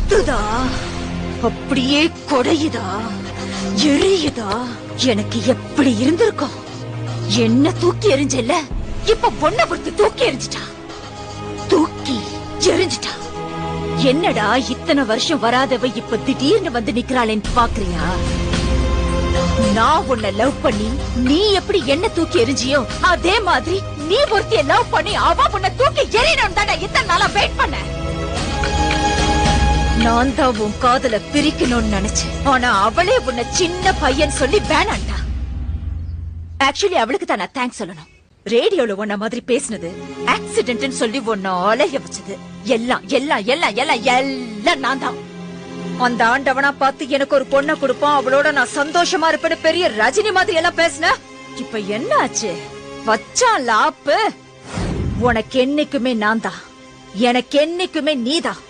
கத்துதா, அப்படியே கொடையுதா, எரியுதா. எனக்கு எப்படி இருந்திருக்கும்? என்ன தூக்கி எறிஞ்சல, இப்ப பொண்ணை பொறுத்து தூக்கி எறிஞ்சிட்டா, தூக்கி எறிஞ்சிட்டா. என்னடா இத்தனை வருஷம் வராதவ இப்ப திடீர்னு வந்து நிக்கிறாளேன்னு பாக்குறியா? நான் உன்னை லவ் பண்ணி நீ எப்படி என்ன தூக்கி எறிஞ்சியோ அதே மாதிரி நீ ஒருத்திய லவ் பண்ணி அவ உன்னை தூக்கி எறியணும் தானே இத்தனை நாளா வெயிட் பண்ண. நான் தான் உன் காதல பிரிக்கணும்னு நினைச்சேன். ஆனா அவளே உன்னை சின்ன பையன் சொல்லி வேணாண்டா. ஆக்சுவலி அவளுக்கு தான் நான் தேங்க்ஸ் சொல்லணும். ரேடியோல உன்ன மாதிரி பேசினது, ஆக்சிடென்ட்னு சொல்லி உன்னை அலைய வச்சது எல்லாம் எல்லாம் எல்லாம் எல்லாம் எல்லாம் நான் தான். அந்த ஆண்டவனா பார்த்து எனக்கு ஒரு பொண்ணை கொடுப்பான், அவளோட நான் சந்தோஷமா இருப்பேன்னு பெரிய ரஜினி மாதிரி எல்லாம் பேசின. இப்ப என்ன ஆச்சு? வச்சான் லாப்பு. உனக்கு என்னைக்குமே நான் தான், எனக்கு என்னைக்குமே நீதான்.